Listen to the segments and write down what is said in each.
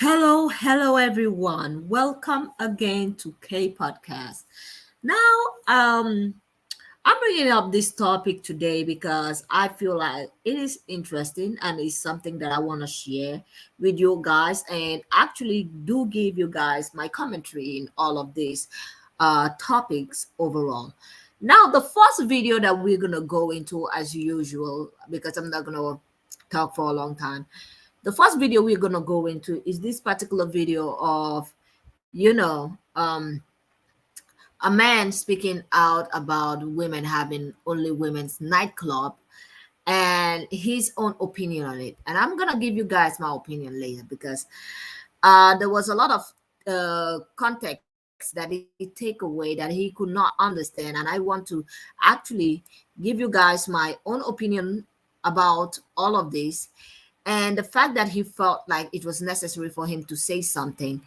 Hello everyone. Welcome again to K Podcast. Now, I'm bringing up this topic today because I feel like it is interesting and it's something that I want to share with you guys and actually do give you guys my commentary in all of these topics overall. Now, the first video that we're gonna go into as usual, because I'm not gonna talk for a long time. The first video we're gonna go into is this particular video of, a man speaking out about women having only women's nightclub and his own opinion on it. And I'm gonna give you guys my opinion later because there was a lot of context that he take away that he could not understand, and I want to actually give you guys my own opinion about all of this and the fact that he felt like it was necessary for him to say something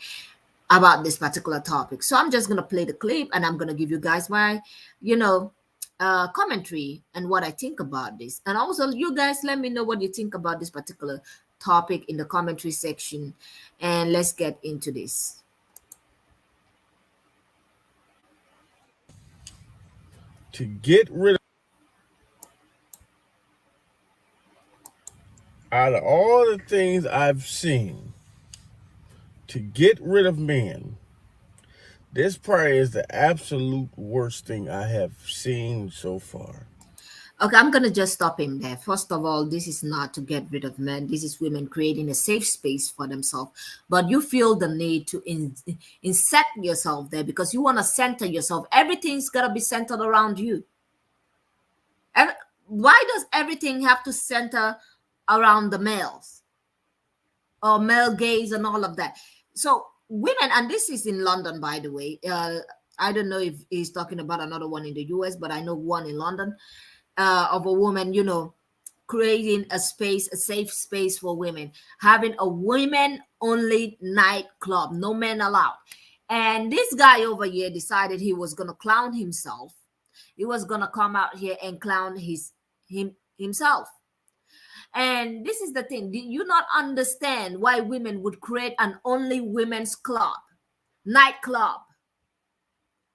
about this particular topic. So I'm just going to play the clip and I'm going to give you guys my, you know, commentary and what I think about this. And also, you guys let me know what you think about this particular topic in the commentary section. And let's get into this. To get rid of, out of all the things I've seen, to get rid of men, this probably is the absolute worst thing I have seen so far. Okay, I'm going to just stop him there. First of all, this is not to get rid of men. This is women creating a safe space for themselves. But you feel the need to insert yourself there because you want to center yourself. Everything's got to be centered around you. Why does everything have to center around the males or male gaze and all of that? So women, and this is in London, by the way. I don't know if he's talking about another one in the US, but I know one in London of a woman, creating a space, a safe space for women, having a women only nightclub, no men allowed. And this guy over here decided he was going to clown himself. He was going to come out here and clown himself. And this is the thing. Do you not understand why women would create an only women's club, nightclub?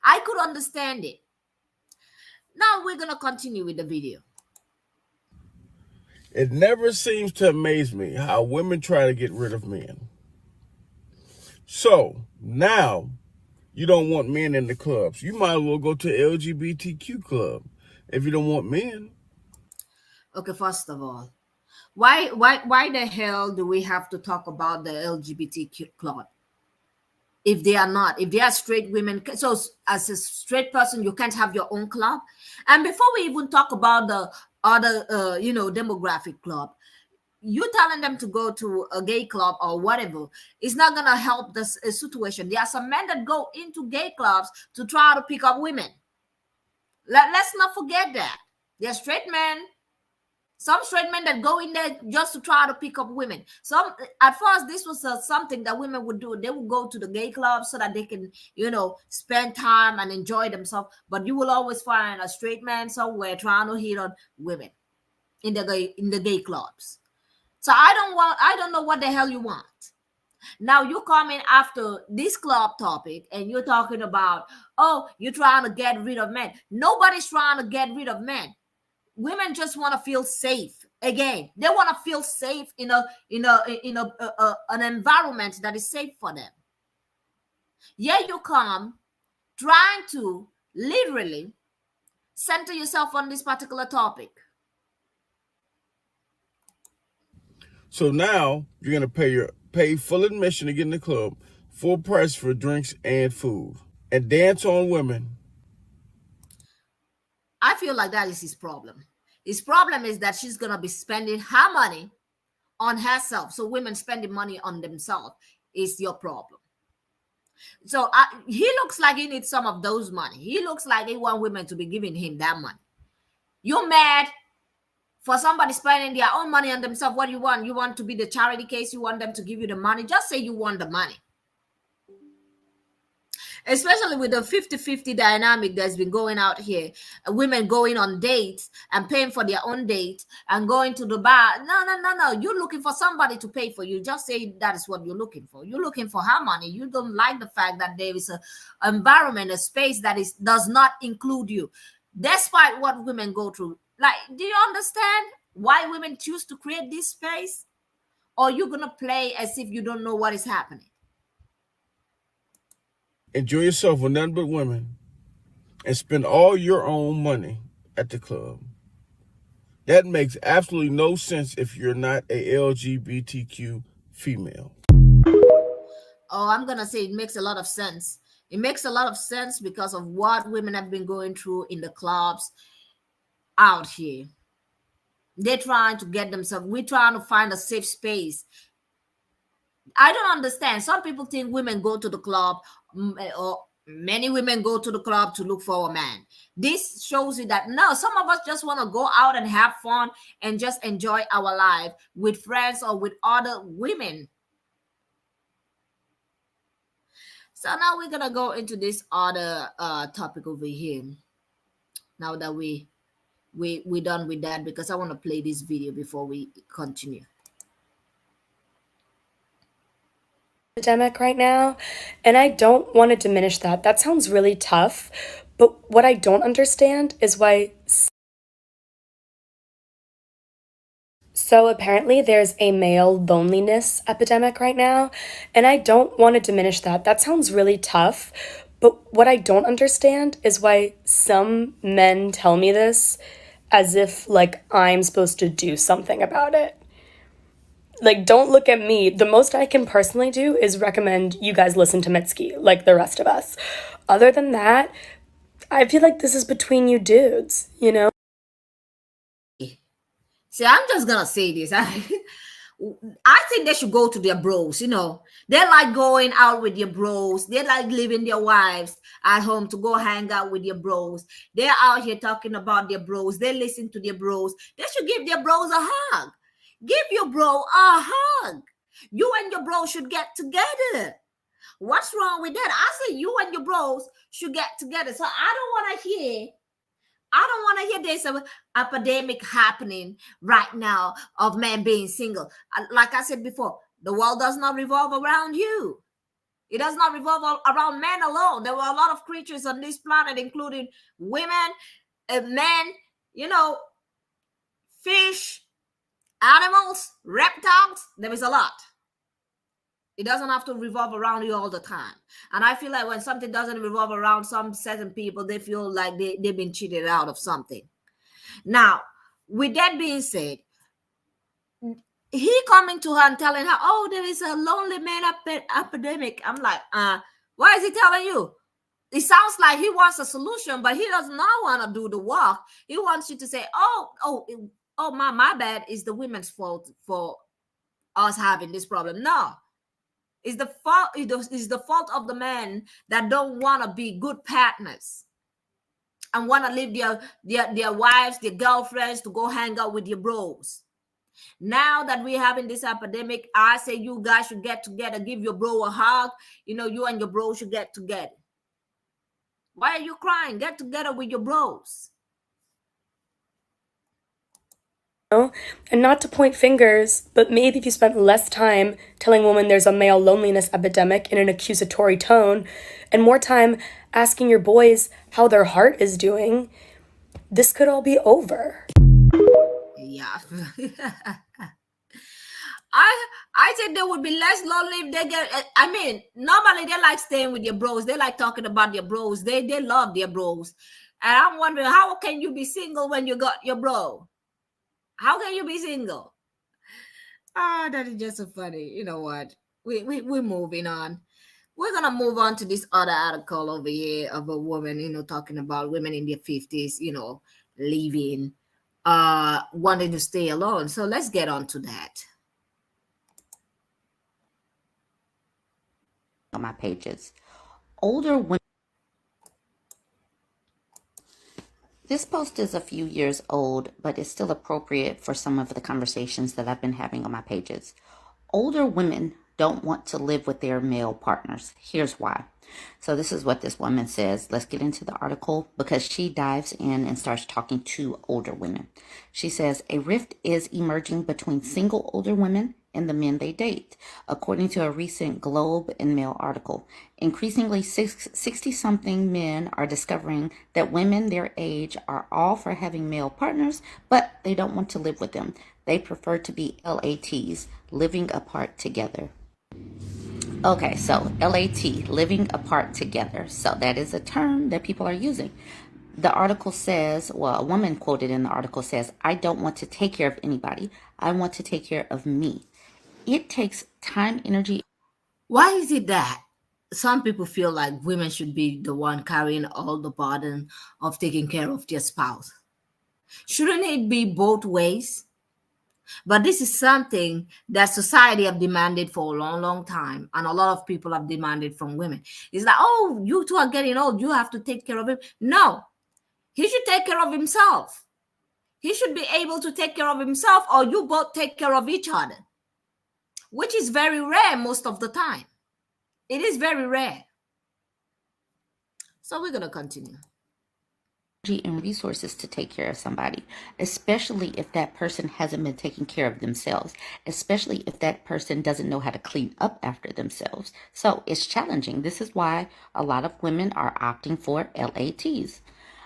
I could understand it. Now we're going to continue with the video. It never seems to amaze me how women try to get rid of men. So now you don't want men in the clubs. You might as well go to LGBTQ club if you don't want men. Okay, first of all, why the hell do we have to talk about the LGBTQ club if they are not, if they are straight women? So as a straight person you can't have your own club? And before we even talk about the other demographic club, you telling them to go to a gay club or whatever is not gonna help the situation. There are some men that go into gay clubs to try to pick up women. Let's not forget that. They're straight men. Some straight men that go in there just to try to pick up women. Some, at first, this was something that women would do. They would go to the gay club so that they can, spend time and enjoy themselves. But you will always find a straight man somewhere trying to hit on women in the gay clubs. So I don't know what the hell you want. Now you come in after this club topic and you're talking about, oh, you're trying to get rid of men. Nobody's trying to get rid of men. Women just want to feel safe. Again, they want to feel safe in an environment that is safe for them. Yeah, you come trying to literally center yourself on this particular topic. So now you're gonna pay full admission to get in the club, full price for drinks and food, and dance on women. I feel like that is his problem. His problem is that she's going to be spending her money on herself. So women spending money on themselves is your problem. So he looks like he needs some of those money. He looks like he wants women to be giving him that money. You're mad for somebody spending their own money on themselves. What do you want? You want to be the charity case? You want them to give you the money? Just say you want the money. especially with the 50-50 dynamic that's been going out here. Women going on dates and paying for their own date and going to the bar. No, no, no, no. You're looking for somebody to pay for you. Just say that is what you're looking for. You're looking for her money. You don't like the fact that there is a environment, a space that is does not include you, despite what women go through. Like, do you understand why women choose to create this space? Or you're gonna play as if you don't know what is happening? Enjoy yourself with nothing but women and spend all your own money at the club. That makes absolutely no sense if you're not a LGBTQ female. Oh, I'm gonna say it makes a lot of sense. It makes a lot of sense because of what women have been going through in the clubs out here. They're trying to get themselves, we're trying to find a safe space. I don't understand. Some people think women go to the club, or many women go to the club to look for a man. This shows you that no, some of us just want to go out and have fun and just enjoy our life with friends or with other women. So now we're gonna go into this other topic over here. Now that we done with that, because I want to play this video before we continue. Epidemic right now, and I don't want to diminish that. That sounds really tough, but what I don't understand is why. So apparently there's a male loneliness epidemic right now, and I don't want to diminish that. That sounds really tough, but what I don't understand is why some men tell me this as if like I'm supposed to do something about it. Like, don't look at me. The most I can personally do is recommend you guys listen to Mitski, like the rest of us. Other than that, I feel like this is between you dudes, you know? See, I'm just gonna say this. I think they should go to their bros. They like going out with their bros. They like leaving their wives at home to go hang out with their bros. They're out here talking about their bros. They listen to their bros. They should give their bros a hug. Give your bro a hug. You and your bro should get together. What's wrong with that? I say you and your bros should get together. So I don't want to hear there's an epidemic happening right now of men being single. Like I said before, the world does not revolve around you. It does not revolve around men alone. There were a lot of creatures on this planet, including women, men, fish, animals, reptiles. There is a lot. It doesn't have to revolve around you all the time. And I feel like when something doesn't revolve around some certain people, they feel like they've been cheated out of something. Now, with that being said, he coming to her and telling her, oh, there is a lonely man epidemic. I'm like, why is he telling you? It sounds like he wants a solution, but he does not want to do the work. He wants you to say, oh, my bad. It's the women's fault for us having this problem. No. It's the fault. It's the fault of the men that don't want to be good partners and want to leave their wives, their girlfriends to go hang out with your bros. Now that we're having this epidemic, I say you guys should get together, give your bro a hug. You and your bro should get together. Why are you crying? Get together with your bros. And not to point fingers, but maybe if you spent less time telling women there's a male loneliness epidemic in an accusatory tone, and more time asking your boys how their heart is doing, this could all be over. Yeah. I said they would be less lonely if they get. I mean, normally they like staying with your bros. They like talking about their bros. They love their bros. And I'm wondering, how can you be single when you got your bro? How can you be single? That is just so funny. You know what? We're moving on. We're gonna move on to this other article over here of a woman, talking about women in their 50s, leaving, wanting to stay alone. So let's get on to that. On my pages. Older women. This post is a few years old, but it's still appropriate for some of the conversations that I've been having on my pages. Older women don't want to live with their male partners. Here's why. So, this is what this woman says. Let's get into the article because she dives in and starts talking to older women. She says, a rift is emerging between single older women and the men they date, according to a recent Globe and Mail article. Increasingly, 60 something men are discovering that women their age are all for having male partners, but they don't want to live with them. They prefer to be LATs, living apart together. Okay, so LAT, living apart together. So that is a term that people are using. The article says, well, a woman quoted in the article says, I don't want to take care of anybody. I want to take care of me. It takes time, energy. Why is it that some people feel like women should be the one carrying all the burden of taking care of their spouse? Shouldn't it be both ways? But this is something that society have demanded for a long, long time, and a lot of people have demanded from women. It's like, oh, you two are getting old, you have to take care of him. No, he should take care of himself. He should be able to take care of himself, or you both take care of each other, which is very rare most of the time. It is very rare. So we're gonna continue. And resources to take care of somebody, especially if that person hasn't been taking care of themselves, especially if that person doesn't know how to clean up after themselves. So it's challenging. This is why a lot of women are opting for LATs.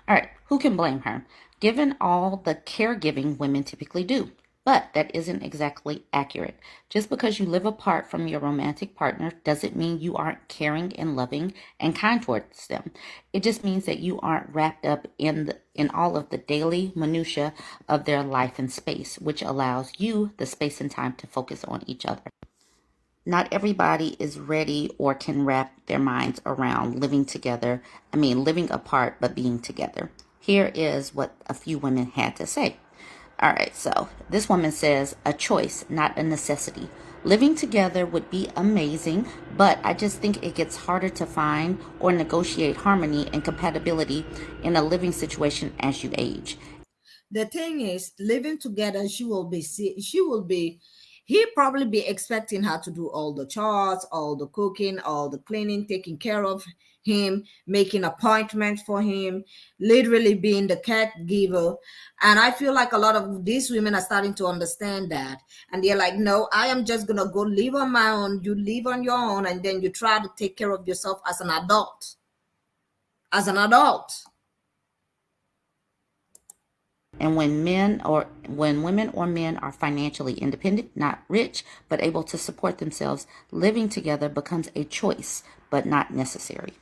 All right, who can blame her? Given all the caregiving women typically do. But that isn't exactly accurate. Just because you live apart from your romantic partner doesn't mean you aren't caring and loving and kind towards them. It just means that you aren't wrapped up in all of the daily minutia of their life and space, which allows you the space and time to focus on each other. Not everybody is ready or can wrap their minds around living apart but being together. Here is what a few women had to say. All right, so this woman says a choice, not a necessity. Living together would be amazing, but I just think it gets harder to find or negotiate harmony and compatibility in a living situation as you age. The thing is, living together, she will be, he probably be expecting her to do all the chores, all the cooking, all the cleaning, taking care of him, making appointments for him, literally being the caregiver. And I feel like a lot of these women are starting to understand that. And they're like, no, I am just going to go live on my own. You live on your own. And then you try to take care of yourself as an adult. As an adult. And when women or men are financially independent, not rich, but able to support themselves, living together becomes a choice, but not necessary.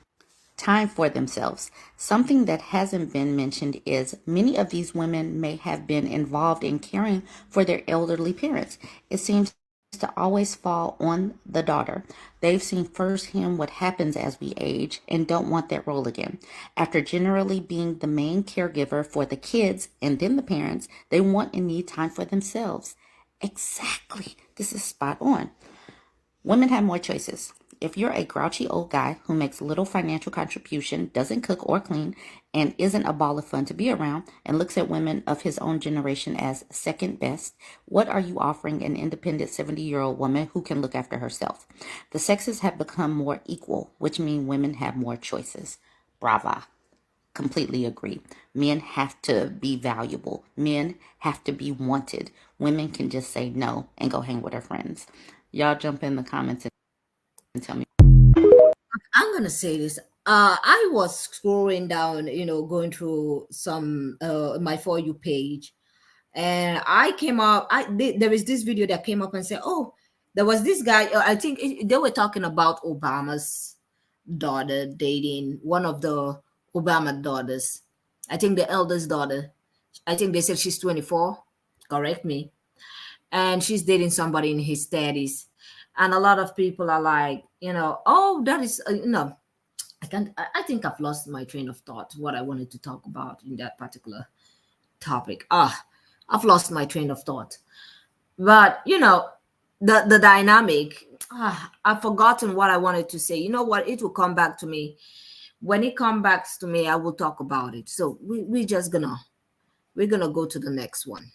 Time for themselves. Something that hasn't been mentioned is many of these women may have been involved in caring for their elderly parents. It seems to always fall on the daughter. They've seen firsthand what happens as we age and don't want that role again. After generally being the main caregiver for the kids and then the parents, they want and need time for themselves. Exactly. This is spot on. Women have more choices. If you're a grouchy old guy who makes little financial contribution, doesn't cook or clean, and isn't a ball of fun to be around, and looks at women of his own generation as second best, what are you offering an independent 70-year-old woman who can look after herself? The sexes have become more equal, which means women have more choices. Brava. Completely agree. Men have to be valuable. Men have to be wanted. Women can just say no and go hang with her friends. Y'all jump in the comments and tell me. I'm gonna say this. I was scrolling down, going through some my for you page, and I came up. There is this video that came up and said, "Oh, there was this guy. I think they were talking about Obama's daughter dating one of the Obama daughters. I think the eldest daughter. I think they said she's 24. Correct me. And she's dating somebody in his 30s, and a lot of people are like, oh, that is, I can't. I think I've lost my train of thought. What I wanted to talk about in that particular topic. I've lost my train of thought. But the dynamic. I've forgotten what I wanted to say. You know what? It will come back to me. When it comes back to me, I will talk about it. So we're gonna go to the next one.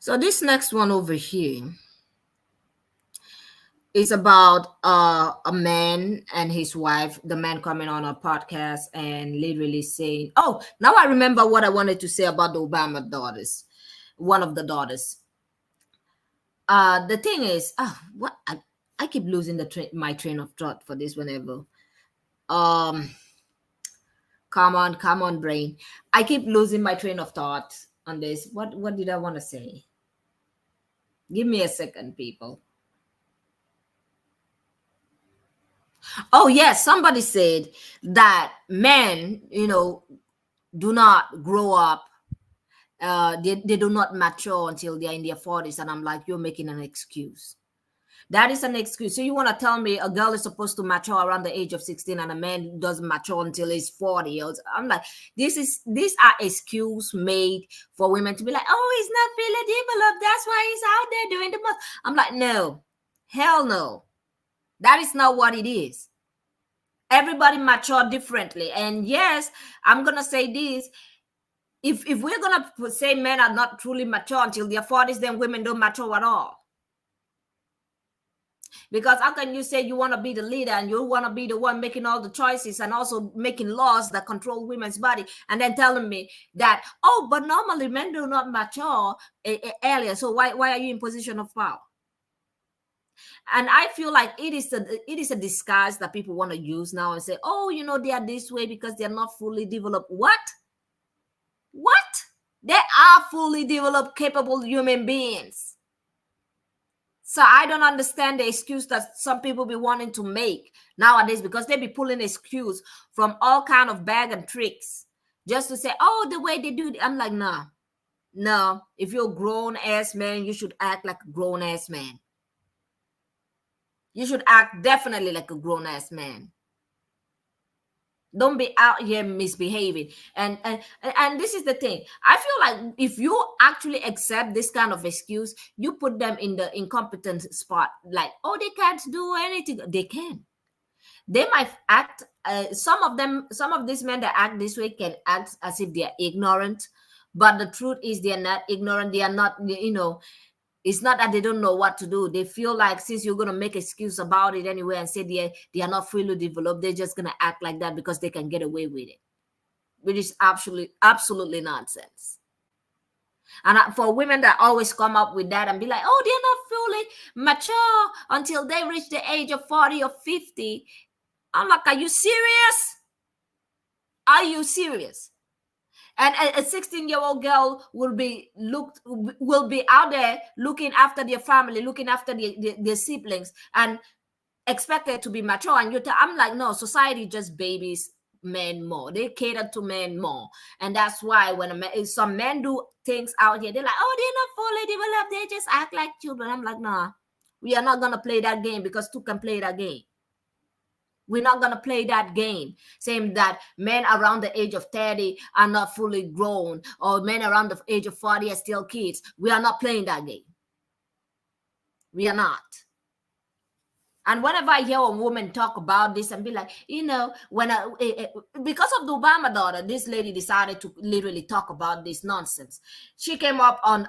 So this next one over here. It's about a man and his wife. The man coming on a podcast and literally saying, "Oh, now I remember what I wanted to say about the Obama daughters. One of the daughters. The thing is, what I keep losing my train of thought for this whenever. Um, come on, brain. I keep losing my train of thought on this. What did I want to say? Give me a second, people. Oh yes, somebody said that men, do not grow up. They do not mature until they're in their 40s, and I'm like, you're making an excuse. That is an excuse. So you want to tell me a girl is supposed to mature around the age of 16 and a man doesn't mature until he's 40 years? I'm like, these are excuse made for women to be like, oh, he's not fully developed. That's why he's out there doing the most. I'm like, no, hell no. That is not what it is. Everybody mature differently. And yes, I'm gonna say this. If we're gonna say men are not truly mature until their 40s, then women don't mature at all. Because how can you say you want to be the leader and you want to be the one making all the choices and also making laws that control women's body, and then telling me that, oh, but normally men do not mature earlier, so why are you in position of power? And I feel like it is a disguise that people want to use now and say, oh, they are this way because they're not fully developed. What? They are fully developed, capable human beings. So I don't understand the excuse that some people be wanting to make nowadays, because they be pulling excuse from all kind of bag and tricks just to say, oh, the way they do it. I'm like, nah, no. If you're a grown ass man, you should act like a grown ass man. You should act definitely like a grown ass man. Don't be out here misbehaving. And this is the thing. I feel like if you actually accept this kind of excuse, you put them in the incompetent spot. Like, oh, they can't do anything. They can. They might act. Some of these men that act this way can act as if they are ignorant, but the truth is they are not ignorant. They are not. It's not that they don't know what to do. They feel like since you're gonna make excuse about it anyway and say they are not fully developed, they're just gonna act like that because they can get away with it, which is absolutely nonsense. And for women that always come up with that and be like, oh, they're not fully mature until they reach the age of 40 or 50, I'm like, are you serious? Are you serious? And a 16-year-old girl will be out there looking after their family, looking after their siblings, and expected to be mature. And I'm like, no, society just babies men more. They cater to men more. And that's why when some men do things out here, they're like, oh, they're not fully developed, they just act like children. I'm like, nah, we are not gonna play that game because two can play that game. We're not going to play that game, saying that men around the age of 30 are not fully grown or men around the age of 40 are still kids. We are not playing that game. We are not. And whenever I hear a woman talk about this and be like, because of the Obama daughter, this lady decided to literally talk about this nonsense. She came up on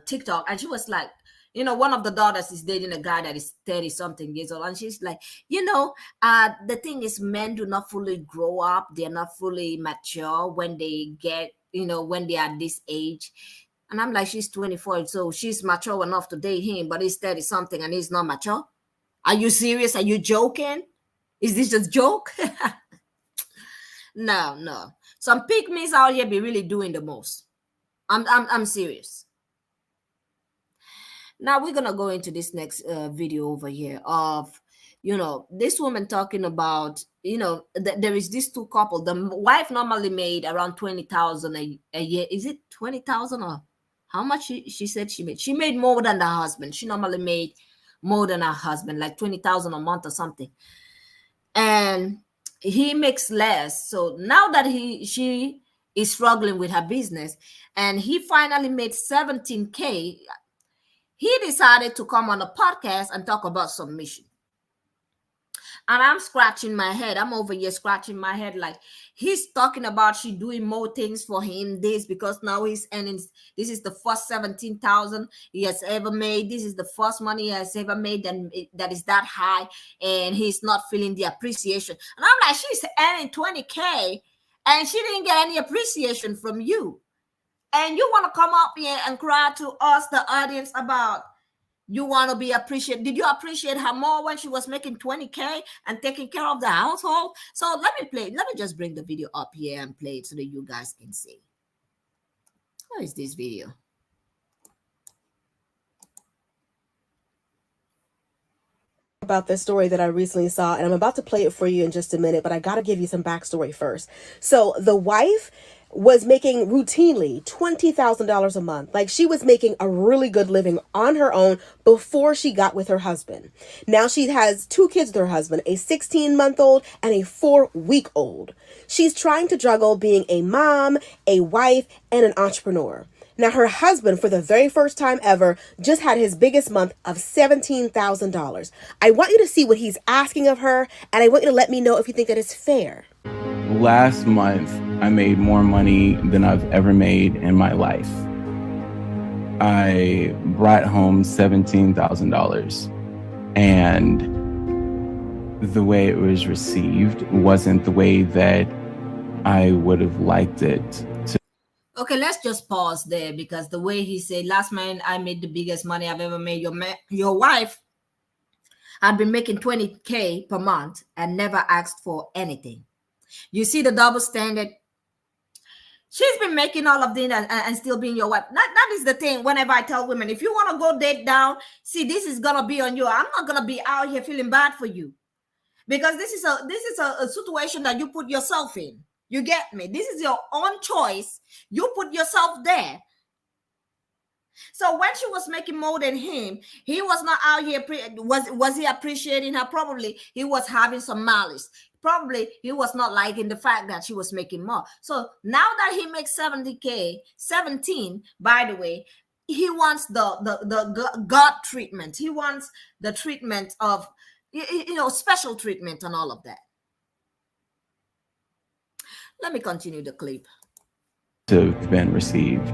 TikTok and she was like, one of the daughters is dating a guy that is 30 something years old. And she's like, the thing is, men do not fully grow up. They're not fully mature when they get, when they are this age. And I'm like, she's 24. So she's mature enough to date him, but he's 30 something and he's not mature. Are you serious? Are you joking? Is this a joke? No. Some pygmies out here be really doing the most. I'm serious. Now we're gonna go into this next video over here of this woman talking about there is this two couple. The wife normally made around 20,000 a year. Is it 20,000 or how much she said she made? She made more than the husband. She normally made more than her husband, like 20,000 a month or something, and he makes less. So now that she is struggling with her business, and he finally made 17K, he decided to come on a podcast and talk about submission. And I'm scratching my head. I'm over here scratching my head like he's talking about she doing more things for him. This because now he's earning. This is the first 17,000 he has ever made. This is the first money he has ever made, and that is that high, and he's not feeling the appreciation. And I'm like, she's earning 20K, and she didn't get any appreciation from you. And you want to come up here and cry to us, the audience, about you want to be appreciated. Did you appreciate her more when she was making 20K and taking care of the household? So let me just bring the video up here and play it so that you guys can see. Where is this video? About this story that I recently saw, and I'm about to play it for you in just a minute, but I got to give you some backstory first. So the wife was making routinely $20,000 a month. Like, she was making a really good living on her own before she got with her husband. Now she has 2 kids with her husband, a 16-month-old and a 4-week-old. She's trying to juggle being a mom, a wife, and an entrepreneur. Now, her husband, for the very first time ever, just had his biggest month of $17,000. I want you to see what he's asking of her, and I want you to let me know if you think that is fair. Last month, I made more money than I've ever made in my life. I brought home $17,000, and the way it was received wasn't the way that I would have liked it to. Okay, let's just pause there, because the way he said, last month I made the biggest money I've ever made. Your wife had been making 20K per month and never asked for anything. You see the double standard? She's been making all of this and still being your wife. That is the thing. Whenever I tell women, if you want to go date down, see, this is going to be on you. I'm not going to be out here feeling bad for you, because this is a situation that you put yourself in. You get me? This is your own choice. You put yourself there. So when she was making more than him, he was not out here. Was he appreciating her? Probably he was having some malice. Probably he was not liking the fact that she was making more. So now that he makes 70K, 17, by the way, he wants the God treatment. He wants the treatment of, special treatment and all of that. Let me continue the clip. To have been received.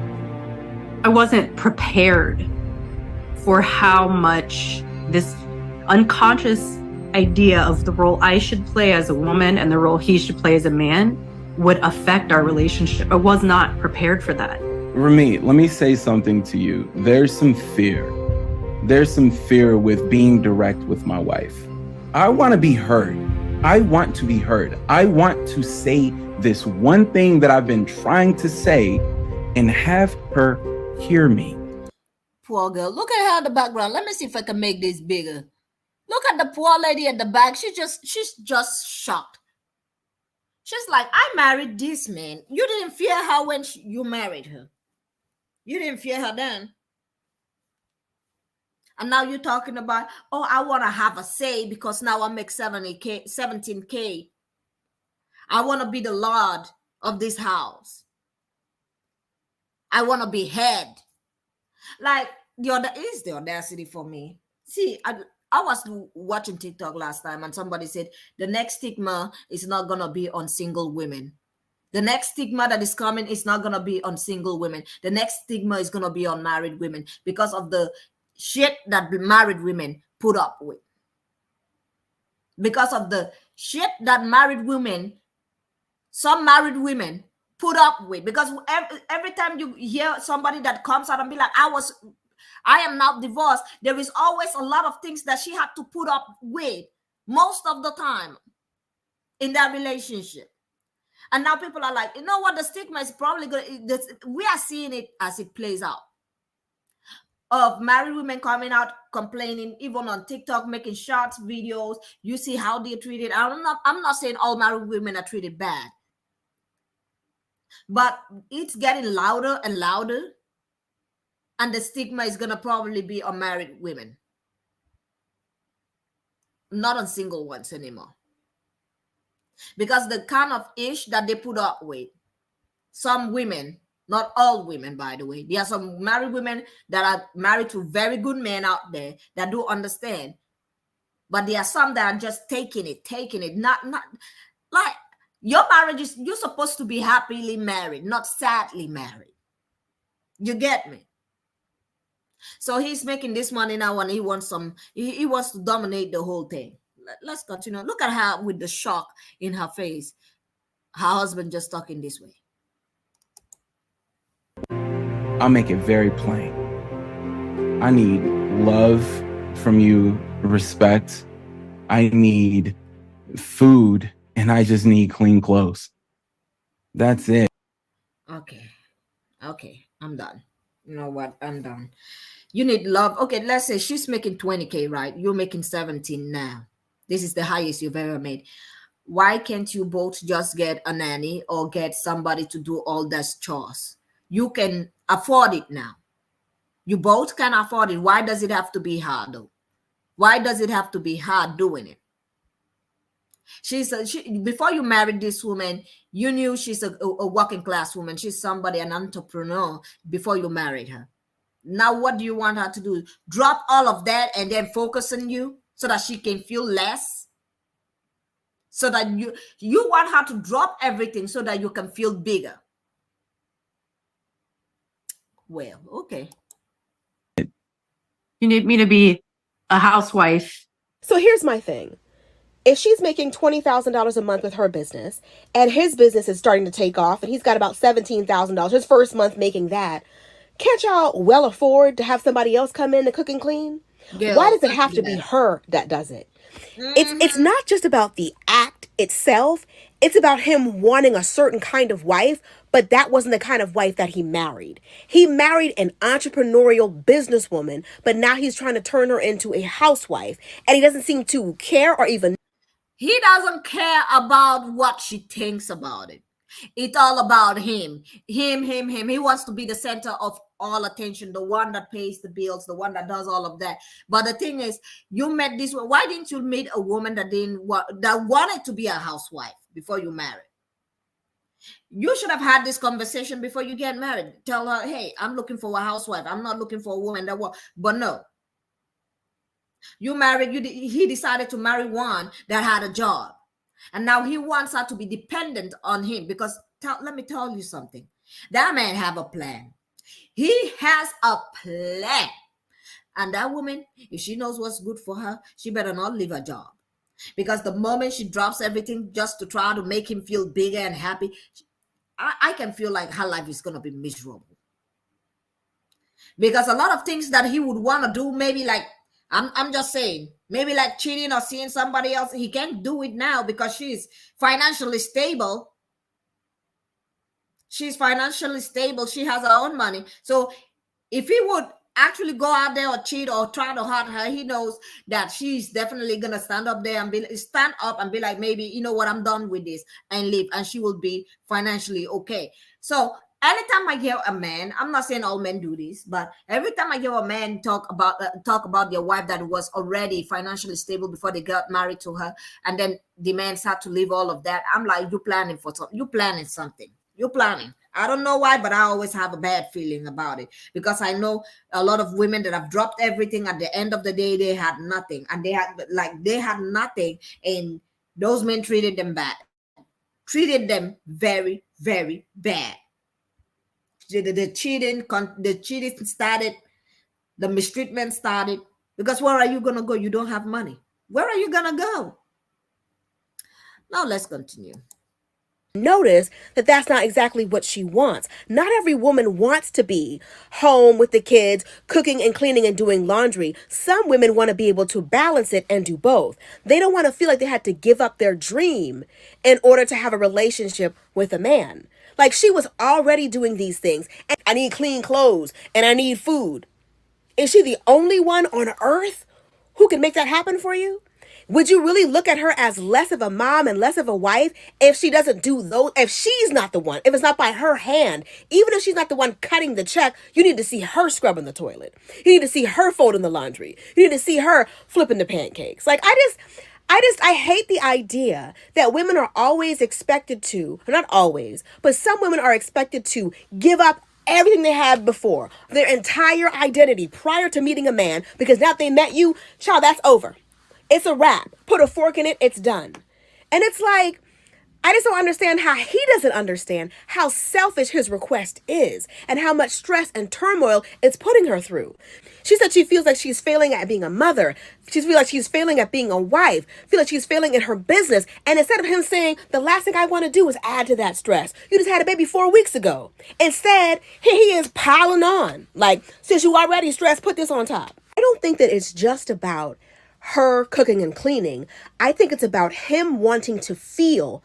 I wasn't prepared for how much this unconscious idea of the role I should play as a woman and the role he should play as a man would affect our relationship. I was not prepared for that. Ramit, let me say something to you. There's some fear. There's some fear with being direct with my wife. I want to be heard. I want to be heard. I want to say this one thing that I've been trying to say and have her hear me. Poor girl. Look at her in the background. Let me see if I can make this bigger. Look at the poor lady at the back. She's just shocked. She's like, I married this man. You didn't fear her when you married her. You didn't fear her then. And now you're talking about, oh, I want to have a say because now I make 17K. I want to be the Lord of this house. I want to be head. Like, is the audacity for me. See, I was watching TikTok last time and somebody said the next stigma is not going to be on single women. The next stigma that is coming is not going to be on single women. The next stigma is going to be on married women because of the shit that married women put up with. Because of the shit that some married women put up with. Because every time you hear somebody that comes out and be like, I am now divorced, there is always a lot of things that she had to put up with most of the time in that relationship. And now people are like, you know what, the stigma is probably going to, we are seeing it as it plays out. Of married women coming out complaining, even on TikTok, making shorts, videos. You see how they're treated. I'm not saying all married women are treated bad. But it's getting louder and louder. And the stigma is going to probably be on married women. Not on single ones anymore. Because the kind of ish that they put up with, some women, not all women, by the way, there are some married women that are married to very good men out there that do understand But there are some that are just taking it, not like your marriage is, you're supposed to be happily married, not sadly married. You get me? So he's making this money now and he wants he wants to dominate the whole thing. Let's continue. Look at her with the shock in her face. Her husband just talking this way. I'll make it very plain. I need love from you, respect. I need food, and I just need clean clothes. That's it. Okay. Okay. I'm done. You know what? I'm done. You need love. Okay, let's say she's making 20K, right? You're making 17 now. This is the highest you've ever made. Why can't you both just get a nanny or get somebody to do all those chores? You can afford it now. You both can afford it. Why does it have to be hard though? Why does it have to be hard doing it? Before you married this woman, you knew she's a working class woman. She's somebody, an entrepreneur, before you married her. Now, what do you want her to do? Drop all of that and then focus on you so that she can feel less? So that you want her to drop everything so that you can feel bigger. Well, okay. You need me to be a housewife. So here's my thing. If she's making $20,000 a month with her business and his business is starting to take off and he's got about $17,000, his first month making that, can't y'all well afford to have somebody else come in to cook and clean? Girl, why does it have to be her that does it? It's not just about the act itself. It's about him wanting a certain kind of wife, but that wasn't the kind of wife that he married. He married an entrepreneurial businesswoman, but now he's trying to turn her into a housewife, and he doesn't seem to care or even. He doesn't care about what she thinks about it. It's all about him. Him. He wants to be the center of all attention, the one that pays the bills, the one that does all of that. But the thing is, you met this one. Why didn't you meet a woman that that wanted to be a housewife before you married? You should have had this conversation before you get married. Tell her, hey, I'm looking for a housewife. I'm not looking for a woman that will. But no. You married, he decided to marry one that had a job. And now he wants her to be dependent on him because let me tell you something. That man have a plan. He has a plan. And that woman, if she knows what's good for her, she better not leave her job. Because the moment she drops everything just to try to make him feel bigger and happy, I can feel like her life is going to be miserable. Because a lot of things that he would want to do, maybe like, I'm just saying, maybe like cheating or seeing somebody else, he can't do it now because she's financially stable. She's financially stable. She has her own money. So if he would actually go out there or cheat or try to hurt her, he knows that she's definitely gonna stand up and be like, maybe, you know what, I'm done with this and leave, and she will be financially okay. So anytime I hear a man, I'm not saying all men do this, but every time I hear a man talk about their wife that was already financially stable before they got married to her, and then the man had to leave all of that, I'm like, you're planning something. You're planning. I don't know why, but I always have a bad feeling about it because I know a lot of women that have dropped everything. At the end of the day, they had nothing, and they had nothing, and those men treated them bad, treated them very, very bad. The cheating started, the mistreatment started, because where are you gonna go? You don't have money. Where are you gonna go? Now let's continue. Notice that that's not exactly what she wants. Not every woman wants to be home with the kids, cooking and cleaning and doing laundry. Some women want to be able to balance it and do both. They don't want to feel like they had to give up their dream in order to have a relationship with a man. Like she was already doing these things. And I need clean clothes and I need food. Is she the only one on earth who can make that happen for you? Would you really look at her as less of a mom and less of a wife if she doesn't do those, if she's not the one, if it's not by her hand, even if she's not the one cutting the check, you need to see her scrubbing the toilet. You need to see her folding the laundry. You need to see her flipping the pancakes. Like, I hate the idea that women are always expected to, not always, but some women are expected to give up everything they had before, their entire identity prior to meeting a man, because now they met you, child, that's over. It's a wrap. Put a fork in it, it's done. And it's like, I just don't understand how he doesn't understand how selfish his request is and how much stress and turmoil it's putting her through. She said she feels like she's failing at being a mother. She feels like she's failing at being a wife. Feel like she's failing in her business. And instead of him saying, the last thing I want to do is add to that stress. You just had a baby 4 weeks ago. Instead, here he is piling on. Like, since you already stressed, put this on top. I don't think that it's just about her cooking and cleaning. I think it's about him wanting to feel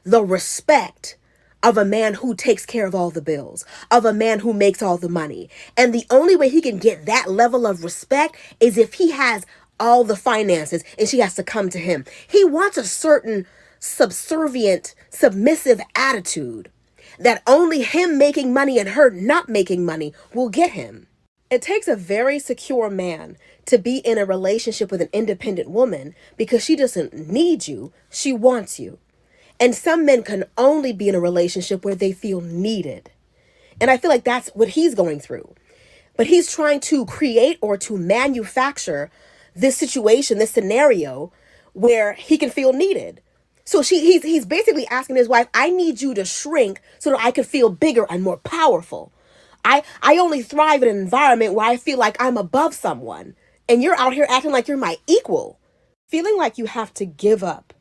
the respect of a man who takes care of all the bills, of a man who makes all the money. And the only way he can get that level of respect is if he has all the finances and she has to come to him. He wants a certain subservient, submissive attitude that only him making money and her not making money will get him. It takes a very secure man to be in a relationship with an independent woman because she doesn't need you, she wants you. And some men can only be in a relationship where they feel needed. And I feel like that's what he's going through. But he's trying to create or to manufacture this situation, this scenario where he can feel needed. So he's basically asking his wife, I need you to shrink so that I can feel bigger and more powerful. I only thrive in an environment where I feel like I'm above someone. And you're out here acting like you're my equal. Feeling like you have to give up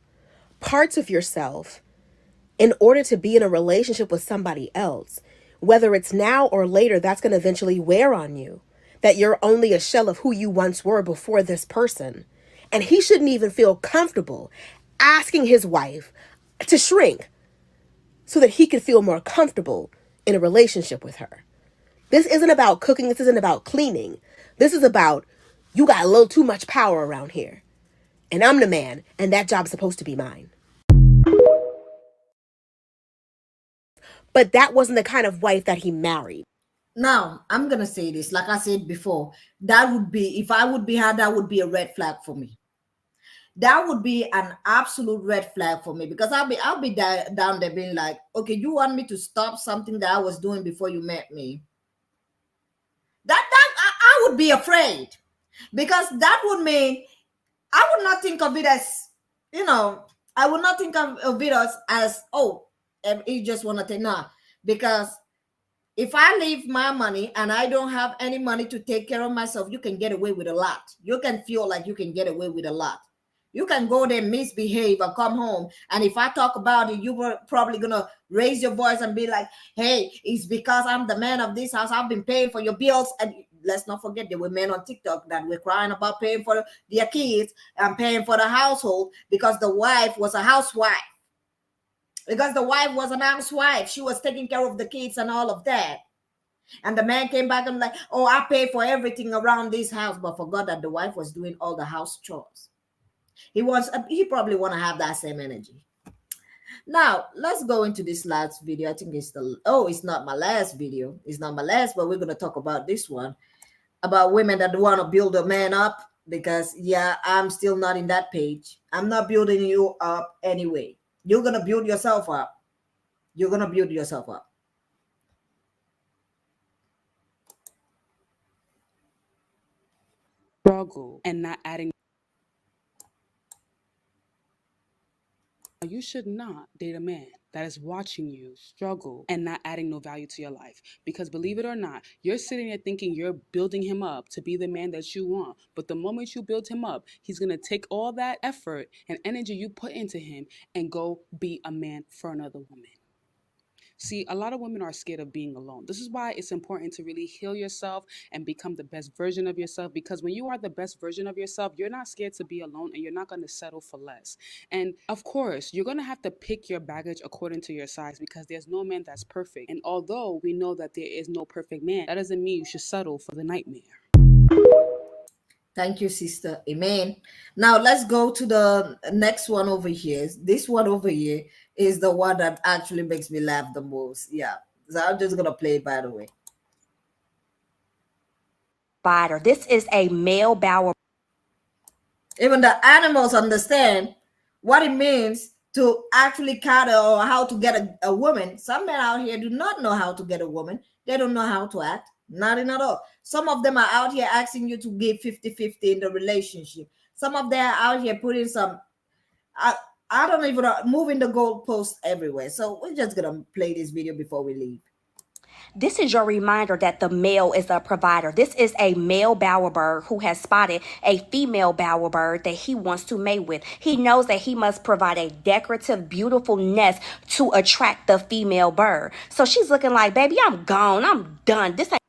parts of yourself in order to be in a relationship with somebody else, whether it's now or later, that's going to eventually wear on you. That you're only a shell of who you once were before this person. And he shouldn't even feel comfortable asking his wife to shrink so that he could feel more comfortable in a relationship with her. This isn't about cooking. This isn't about cleaning. This is about, you got a little too much power around here. And I'm the man, and that job's supposed to be mine. But that wasn't the kind of wife that he married. Now, I'm going to say this, like I said before, that would be, if I would be her, that would be a red flag for me. That would be an absolute red flag for me, because I'll be down there being like, okay, you want me to stop something that I was doing before you met me? I would be afraid, because that would mean I would not think of it as, I would not think of it as oh, and you just want to take, nah, because if I leave my money and I don't have any money to take care of myself, you can get away with a lot. You can feel like you can get away with a lot. You can go there, misbehave, and come home. And if I talk about it, you were probably going to raise your voice and be like, hey, it's because I'm the man of this house. I've been paying for your bills. And let's not forget, there were men on TikTok that were crying about paying for their kids and paying for the household because the wife was a housewife. Because the wife was an housewife. She was taking care of the kids and all of that. And the man came back and like, oh, I pay for everything around this house, but forgot that the wife was doing all the house chores. He probably want to have that same energy. Now, let's go into this last video. I think it's it's not my last video. It's not my last, but we're going to talk about this one, about women that want to build a man up, because yeah, I'm still not in that page. I'm not building you up anyway. You're going to build yourself up. You're going to build yourself up. Struggle and not adding. You should not date a man that is watching you struggle and not adding no value to your life. Because believe it or not, you're sitting there thinking you're building him up to be the man that you want. But the moment you build him up, he's going to take all that effort and energy you put into him and go be a man for another woman. See, a lot of women are scared of being alone. This is why it's important to really heal yourself and become the best version of yourself. Because when you are the best version of yourself, you're not scared to be alone and you're not going to settle for less. And of course, you're going to have to pick your baggage according to your size, because there's no man that's perfect. And although we know that there is no perfect man, that doesn't mean you should settle for the nightmare. Thank you, sister. Amen. Now let's go to the next one over here. This one over here is the one that actually makes me laugh the most. Yeah. So I'm just gonna play it, by the way. Spider. This is a male bowel. Even the animals understand what it means to actually cuddle or how to get a woman. Some men out here do not know how to get a woman. They don't know how to act. Not in at all. Some of them are out here asking you to give 50-50 in the relationship. Some of them are out here putting some. I I don't even know, moving the goalposts everywhere. So we're just gonna play this video before we leave. This is your reminder that the male is a provider. This is a male bowerbird who has spotted a female bowerbird that he wants to mate with. He knows that he must provide a decorative, beautiful nest to attract the female bird. So she's looking like, baby, I'm gone. I'm done. This ain't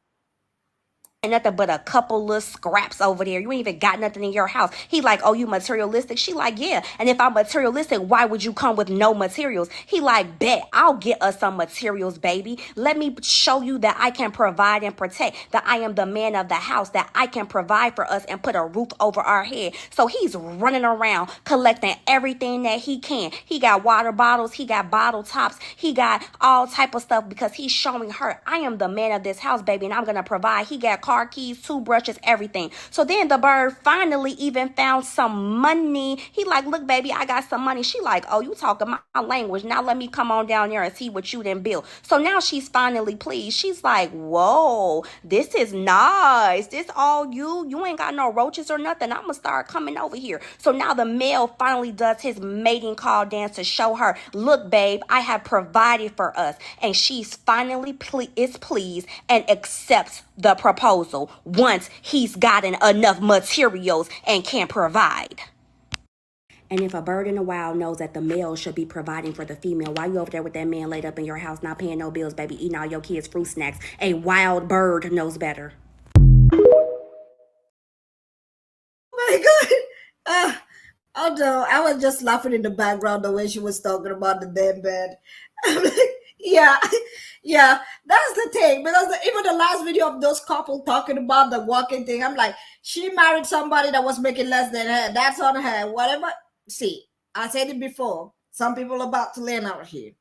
nothing but a couple little scraps over there. You ain't even got nothing in your house. He like, oh, you materialistic? She like, yeah. And if I'm materialistic, why would you come with no materials? He like, bet, I'll get us some materials, baby. Let me show you that I can provide and protect, that I am the man of the house, that I can provide for us and put a roof over our head. So he's running around collecting everything that he can. He got water bottles, he got bottle tops, he got all type of stuff because he's showing her, I am the man of this house, baby, and I'm gonna provide. He got car keys, toothbrushes, everything. So then the bird finally even found some money. He like, look, baby, I got some money. She like, oh, you talking my language. Now let me come on down there and see what you done built. So now she's finally pleased. She's like, whoa, this is nice. This all you. You ain't got no roaches or nothing. I'm gonna start coming over here. So now the male finally does his mating call dance to show her, look, babe, I have provided for us. And she's finally is pleased and accepts the proposal once he's gotten enough materials and can provide. And if a bird in the wild knows that the male should be providing for the female, why you over there with that man laid up in your house not paying no bills, baby, eating all your kids' fruit snacks? A wild bird knows better. My God. Although I was just laughing in the background the way she was talking about the damn bed. I'm like, yeah, yeah, that's the thing. Because even the last video of those couple talking about the walking thing, I'm like, she married somebody that was making less than her. That's on her. Whatever. See, I said it before. Some people about to learn out here.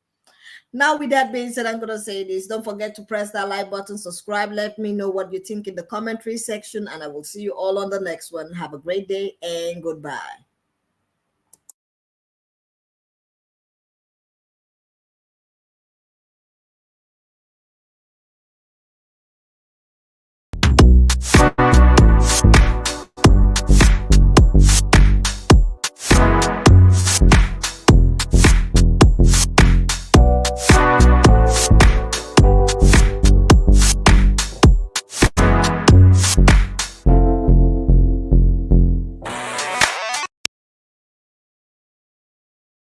Now, with that being said, I'm going to say this. Don't forget to press that like button, subscribe. Let me know what you think in the commentary section, and I will see you all on the next one. Have a great day and goodbye.